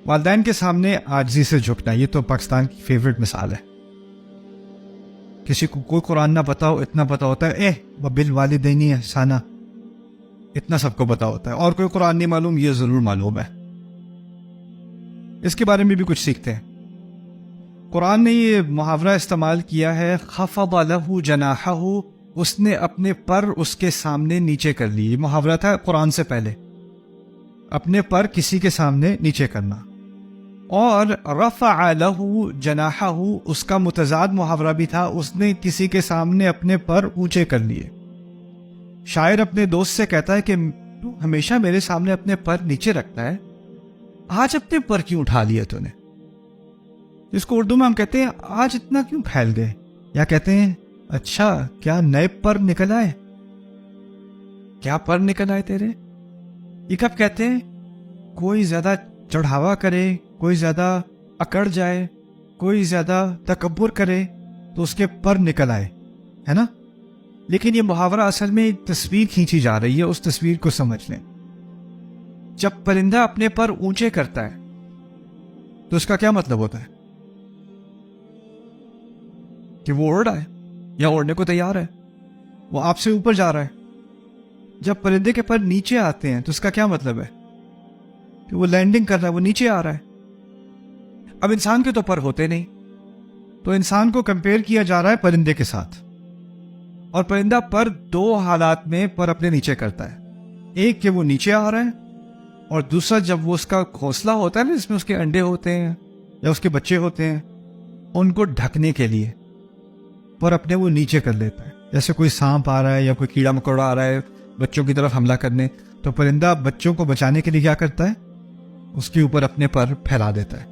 والدین کے سامنے عاجزی سے جھکنا، یہ تو پاکستان کی فیوریٹ مثال ہے. کسی کو کوئی قرآن نہ پتا ہو، اتنا پتا ہوتا ہے وبالوالدین احسانا، اتنا سب کو پتا ہوتا ہے. اور کوئی قرآن نہیں معلوم، یہ ضرور معلوم ہے. اس کے بارے میں بھی کچھ سیکھتے ہیں. قرآن نے یہ محاورہ استعمال کیا ہے، خفض لہ جناحہ، اس نے اپنے پر اس کے سامنے نیچے کر لی. یہ محاورہ تھا قرآن سے پہلے، اپنے پر کسی کے سامنے نیچے کرنا. اور رفع لہ جناحہ، اس کا متضاد محاورہ بھی تھا، اس نے کسی کے سامنے اپنے پر اونچے کر لیے. شاعر اپنے دوست سے کہتا ہے کہ تو ہمیشہ میرے سامنے اپنے پر نیچے رکھتا ہے، آج اپنے پر کیوں اٹھا لیا تو نے؟ جس کو اردو میں ہم کہتے ہیں آج اتنا کیوں پھیل گئے، یا کہتے ہیں اچھا کیا نئے پر نکل آئے، کیا پر نکل آئے تیرے. یہ کب کہتے ہیں؟ کوئی زیادہ چڑھاوا کرے، کوئی زیادہ اکڑ جائے، کوئی زیادہ تکبر کرے تو اس کے پر نکل آئے، ہے نا. لیکن یہ محاورہ اصل میں ایک تصویر کھینچی جا رہی ہے، اس تصویر کو سمجھ لیں. جب پرندہ اپنے پر اونچے کرتا ہے تو اس کا کیا مطلب ہوتا ہے؟ کہ وہ اڑ رہا ہے یا اڑنے کو تیار ہے، وہ آپ سے اوپر جا رہا ہے. جب پرندے کے پر نیچے آتے ہیں تو اس کا کیا مطلب ہے؟ کہ وہ لینڈنگ کر رہا ہے، وہ نیچے آ رہا ہے. اب انسان کے تو پر ہوتے نہیں، تو انسان کو کمپیئر کیا جا رہا ہے پرندے کے ساتھ. اور پرندہ پر دو حالات میں پر اپنے نیچے کرتا ہے، ایک کہ وہ نیچے آ رہا ہے، اور دوسرا جب وہ اس کا گھونسلہ ہوتا ہے نا، جس میں اس کے انڈے ہوتے ہیں یا اس کے بچے ہوتے ہیں، ان کو ڈھکنے کے لیے پر اپنے وہ نیچے کر لیتا ہے. جیسے کوئی سانپ آ رہا ہے یا کوئی کیڑا مکوڑا آ رہا ہے بچوں کی طرف حملہ کرنے، تو پرندہ بچوں کو بچانے کے لیے کیا کرتا ہے؟ اس کے اوپر اپنے پر پھیلا دیتا ہے.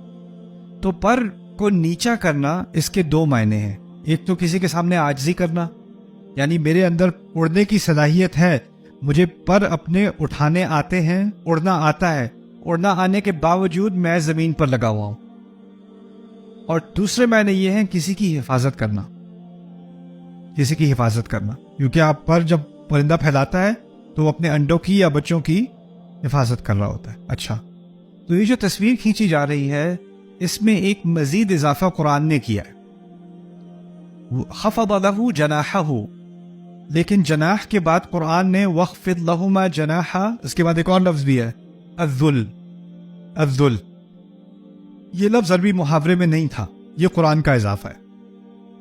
تو پر کو نیچا کرنا اس کے دو معنی ہیں. ایک تو کسی کے سامنے عاجزی کرنا، یعنی میرے اندر اڑنے کی صلاحیت ہے، مجھے پر اپنے اٹھانے آتے ہیں، اڑنا آتا ہے، اڑنا آنے کے باوجود میں زمین پر لگا ہوا ہوں. اور دوسرے معنی یہ ہے کسی کی حفاظت کرنا، کسی کی حفاظت کرنا، کیونکہ آپ پر جب پرندہ پھیلاتا ہے تو وہ اپنے انڈوں کی یا بچوں کی حفاظت کر رہا ہوتا ہے. اچھا، تو یہ جو تصویر کھینچی جا رہی ہے اس میں ایک مزید اضافہ قرآن نے کیا ہے. خفض لہ جناحہ، لیکن جناح کے بعد قرآن نے وخفض لہما جناحا، اس کے بعد ایک اور لفظ بھی ہے الذل. الذل یہ لفظ عربی محاورے میں نہیں تھا، یہ قرآن کا اضافہ ہے.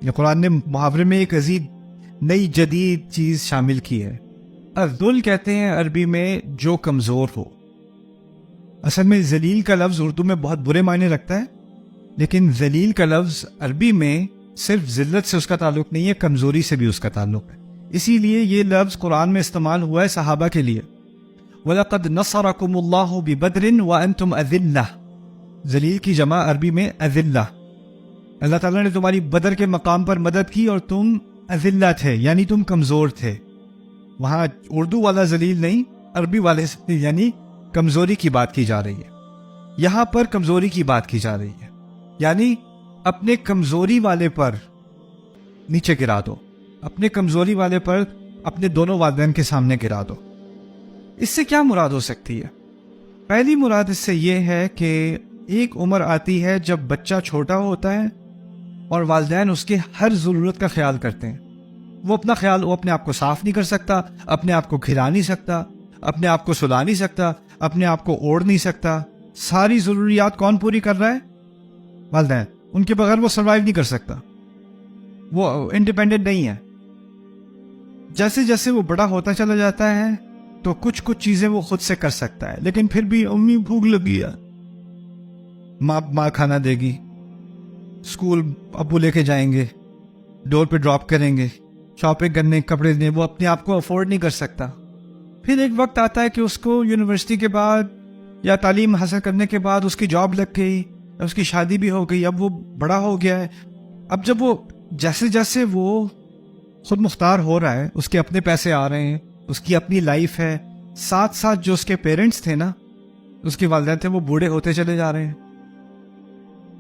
یہ قرآن نے محاورے میں ایک عزیز نئی جدید چیز شامل کی ہے. الذل کہتے ہیں عربی میں جو کمزور ہو. اصل میں ذلیل کا لفظ اردو میں بہت برے معنی رکھتا ہے، لیکن ذلیل کا لفظ عربی میں صرف ذلت سے اس کا تعلق نہیں ہے، کمزوری سے بھی اس کا تعلق ہے. اسی لیے یہ لفظ قرآن میں استعمال ہوا ہے صحابہ کے لیے. وَلَقَدْ نَصَرَكُمُ اللَّهُ بِبَدْرٍ وَأَنْتُمْ أَذِلَّةٌ، ذلیل کی جمع عربی میں اذلہ. اللہ تعالیٰ نے تمہاری بدر کے مقام پر مدد کی اور تم اذلہ تھے، یعنی تم کمزور تھے. وہاں اردو والا ذلیل نہیں، عربی والے یعنی کمزوری کی بات کی جا رہی ہے. یہاں پر کمزوری کی بات کی جا رہی ہے، یعنی اپنے کمزوری والے پر نیچے گرا دو، اپنے کمزوری والے پر اپنے دونوں والدین کے سامنے گرا دو. اس سے کیا مراد ہو سکتی ہے؟ پہلی مراد اس سے یہ ہے کہ ایک عمر آتی ہے جب بچہ چھوٹا ہوتا ہے اور والدین اس کے ہر ضرورت کا خیال کرتے ہیں. وہ اپنا خیال، وہ اپنے آپ کو صاف نہیں کر سکتا، اپنے آپ کو کھلا نہیں سکتا، اپنے آپ کو سلا نہیں سکتا، اپنے آپ کو اوڑھ نہیں سکتا. ساری ضروریات کون پوری کر رہا ہے؟ والدین. ان کے بغیر وہ سروائیو نہیں کر سکتا، وہ انڈیپینڈنٹ نہیں ہے. جیسے جیسے وہ بڑا ہوتا چلا جاتا ہے تو کچھ چیزیں وہ خود سے کر سکتا ہے، لیکن پھر بھی امی بھوک لگی ہے، ماں کھانا دے گی، اسکول ابو لے کے جائیں گے، ڈور پہ ڈراپ کریں گے، شاپنگ کرنے، کپڑے دینے، وہ اپنے آپ کو افورڈ نہیں کر سکتا. پھر ایک وقت آتا ہے کہ اس کو یونیورسٹی کے بعد یا تعلیم حاصل کرنے کے بعد اس کی جاب لگ گئی، اس کی شادی بھی ہو گئی، اب وہ بڑا ہو گیا ہے. اب جب وہ جیسے جیسے وہ خود مختار ہو رہا ہے، اس کے اپنے پیسے آ رہے ہیں، اس کی اپنی لائف ہے، ساتھ ساتھ جو اس کے پیرنٹس تھے نا، اس کے والدین تھے، وہ بوڑھے ہوتے چلے جا رہے ہیں.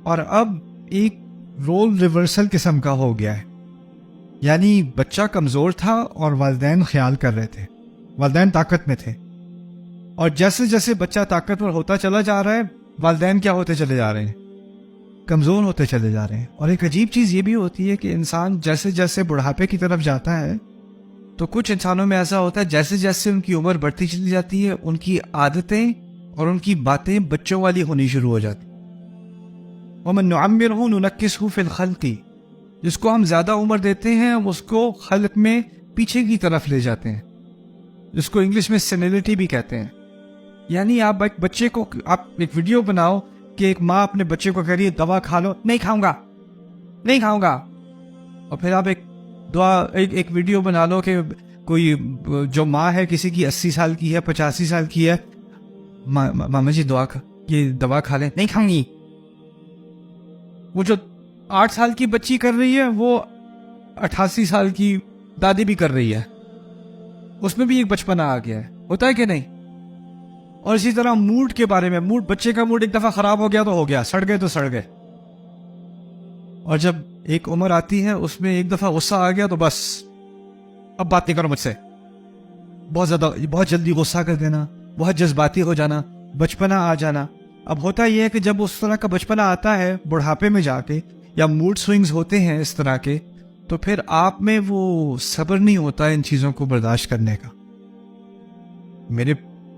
اور اب ایک رول ریورسل قسم کا ہو گیا ہے، یعنی بچہ کمزور تھا اور والدین خیال کر رہے تھے، والدین طاقت میں تھے. اور جیسے جیسے بچہ طاقتور ہوتا چلا جا رہا ہے، والدین کیا ہوتے چلے جا رہے ہیں؟ کمزور ہوتے چلے جا رہے ہیں. اور ایک عجیب چیز یہ بھی ہوتی ہے کہ انسان جیسے جیسے بڑھاپے کی طرف جاتا ہے تو کچھ انسانوں میں ایسا ہوتا ہے جیسے جیسے ان کی عمر بڑھتی چلی جاتی ہے ان کی عادتیں اور ان کی باتیں بچوں والی ہونی شروع ہو جاتی. وَمَن نُعَمِّرْهُ نُنَكِّسْهُ فِي الْخَلْقِ، جس کو ہم زیادہ عمر دیتے ہیں اس کو خلق میں پیچھے کی طرف لے جاتے ہیں، جس کو انگلش میں سینیلٹی بھی کہتے ہیں. یعنی آپ ایک بچے کو، آپ ایک ویڈیو بناؤ کہ ایک ماں اپنے بچے کو کہہ رہی ہے دوا کھا لو، نہیں کھاؤں گا نہیں کھاؤں گا. اور پھر آپ ایک ویڈیو بنا لو کہ کوئی جو ماں ہے کسی کی 80 سال کی ہے 85 سال کی ہے، ماما جی یہ دوا کھا لیں، نہیں کھاؤں گی. وہ جو 8 سال کی بچی کر رہی ہے وہ 88 سال کی دادی بھی کر رہی ہے، اس میں بھی ایک بچپنا آ گیا ہے. ہوتا ہے کہ نہیں؟ اور اسی طرح موڈ کے بارے میں، بچے کا موڈ ایک دفعہ خراب ہو گیا تو ہو گیا، سڑ گئے تو سڑ گئے. اور جب ایک عمر آتی ہے اس میں ایک دفعہ غصہ آ گیا تو بس اب بات نہیں کرو مجھ سے. بہت جلدی غصہ کر دینا، بہت جذباتی ہو جانا، بچپنا آ جانا. اب ہوتا یہ ہے کہ جب اس طرح کا بچپنا آتا ہے بڑھاپے میں جا کے، یا موڈ سوئنگز ہوتے ہیں اس طرح کے، تو پھر آپ میں وہ صبر نہیں ہوتا ان چیزوں کو برداشت کرنے کا.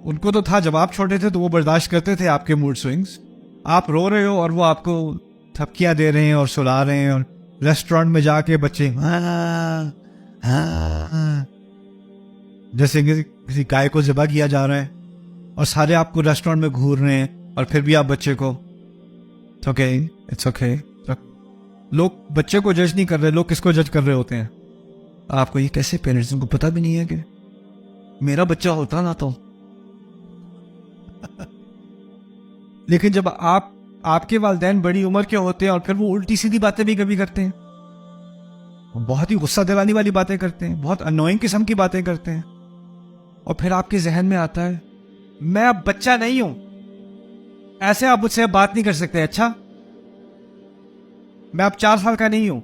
ان کو تو تھا جب آپ چھوٹے تھے تو وہ برداشت کرتے تھے آپ کے موڈ سوئنگز. آپ رو رہے ہو اور وہ آپ کو تھپکیاں دے رہے ہیں اور سلا رہے ہیں، اور ریسٹورینٹ میں جا کے بچے جیسے کسی گائے کو ذبح کیا جا رہا ہے، اور سارے آپ کو ریسٹورینٹ میں گھور رہے ہیں، اور پھر بھی آپ بچے کو اٹس اوکے. لوگ بچے کو جج نہیں کر رہے، لوگ کس کو جج کر رہے ہوتے ہیں؟ آپ کو یہ کیسے پیرنٹس کو پتہ بھی نہیں ہے کہ میرا بچہ ہوتا نا تو. لیکن جب آپ کے والدین بڑی عمر کے ہوتے ہیں اور پھر وہ الٹی سیدھی باتیں بھی کبھی کرتے ہیں، بہت ہی غصہ دلانے والی باتیں کرتے ہیں، بہت انوئنگ قسم کی باتیں کرتے ہیں، اور پھر آپ کے ذہن میں آتا ہے میں اب بچہ نہیں ہوں، ایسے آپ مجھ سے بات نہیں کر سکتے. اچھا میں اب 4 سال کا نہیں ہوں،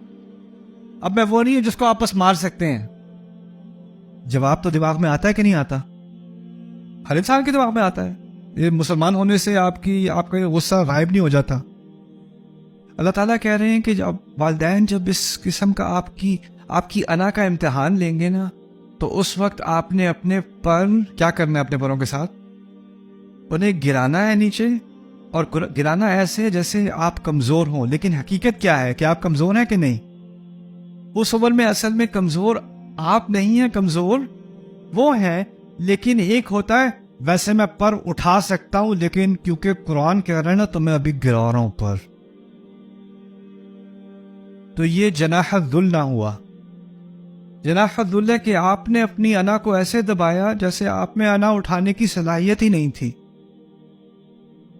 اب میں وہ نہیں ہوں جس کو آپ بس مار سکتے ہیں. جواب تو دماغ میں آتا ہے کہ نہیں آتا؟ ہر انسان کے دماغ میں آتا ہے. یہ مسلمان ہونے سے آپ کا غصہ غائب نہیں ہو جاتا. اللہ تعالیٰ کہہ رہے ہیں کہ جب والدین جب اس قسم کا آپ کی انا کا امتحان لیں گے نا، تو اس وقت آپ نے اپنے پر کیا کرنا ہے؟ اپنے پروں کے ساتھ انہیں گرانا ہے نیچے، اور گرانا ایسے جیسے آپ کمزور ہوں. لیکن حقیقت کیا ہے کہ آپ کمزور ہیں کہ نہیں؟ اس عمر میں اصل میں کمزور آپ نہیں ہیں، کمزور وہ ہیں. لیکن ایک ہوتا ہے ویسے میں پر اٹھا سکتا ہوں، لیکن کیونکہ قرآن کہہ رہا ہے نا تو میں ابھی گرا رہا ہوں پر. تو یہ جناح الذل نہ ہوا. جناح الذل ہے کہ آپ نے اپنی انا کو ایسے دبایا جیسے آپ میں انا اٹھانے کی صلاحیت ہی نہیں تھی.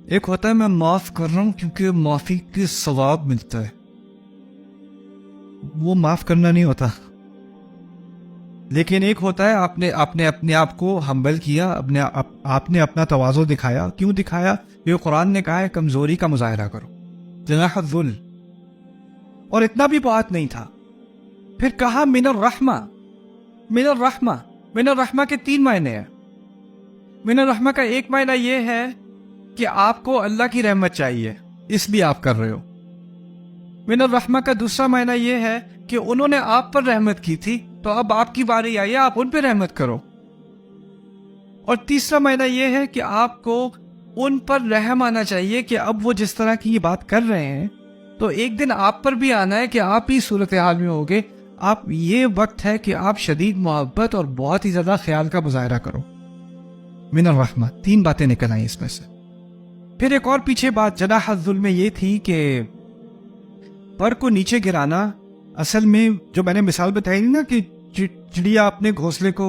ایک ہوتا ہے میں معاف کر رہا ہوں کیونکہ معافی کے ثواب ملتا ہے، وہ معاف کرنا نہیں ہوتا. لیکن ایک ہوتا ہے آپ نے اپنے آپ کو ہمبل کیا، آپ نے اپنا تواضع دکھایا. کیوں دکھایا؟ یہ قرآن نے کہا ہے کمزوری کا مظاہرہ کرو، جناح الذل. اور اتنا بھی بات نہیں تھا، پھر کہا من الرحمہ. من الرحمہ، من الرحمہ کے 3 معنی ہیں. من الرحمہ کا ایک معنی یہ ہے کہ آپ کو اللہ کی رحمت چاہیے اس لیے آپ کر رہے ہو. من الرحمہ کا دوسرا معنی یہ ہے کہ انہوں نے آپ پر رحمت کی تھی تو اب آپ کی باری آئی ہے، آپ ان پہ رحمت کرو. اور تیسرا معنی یہ ہے کہ آپ کو ان پر رحم آنا چاہیے کہ اب وہ جس طرح کی یہ بات کر رہے ہیں تو ایک دن آپ پر بھی آنا ہے کہ آپ ہی صورتحال میں ہوگے. آپ یہ وقت ہے کہ آپ شدید محبت اور بہت ہی زیادہ خیال کا مظاہرہ کرو. من الرحمہ 3 باتیں نکل آئیں اس میں سے. پھر ایک اور پیچھے بات جناح الذل میں یہ تھی کہ پر کو نیچے گرانا، اصل میں جو میں نے مثال بتائی نا کہ چڑیا اپنے گھونسلے کو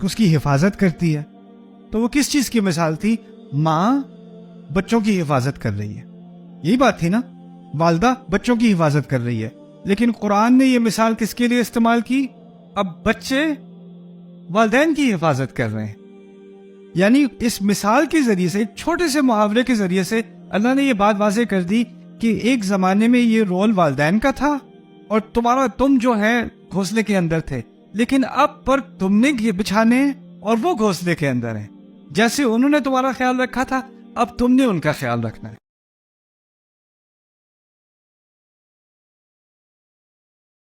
اس کی حفاظت کرتی ہے، تو وہ کس چیز کی مثال تھی؟ ماں بچوں کی حفاظت کر رہی ہے، یہی بات تھی نا، والدہ بچوں کی حفاظت کر رہی ہے. لیکن قرآن نے یہ مثال کس کے لیے استعمال کی؟ اب بچے والدین کی حفاظت کر رہے ہیں. یعنی اس مثال کے ذریعے سے، ایک چھوٹے سے محاورے کے ذریعے سے اللہ نے یہ بات واضح کر دی کہ ایک زمانے میں یہ رول والدین کا تھا اور تم جو ہے گھونسلے کے اندر تھے، لیکن اب پر تم نے یہ بچھانے اور وہ گھونسلے کے اندر ہیں. جیسے انہوں نے تمہارا خیال رکھا تھا اب تم نے ان کا خیال رکھنا ہے.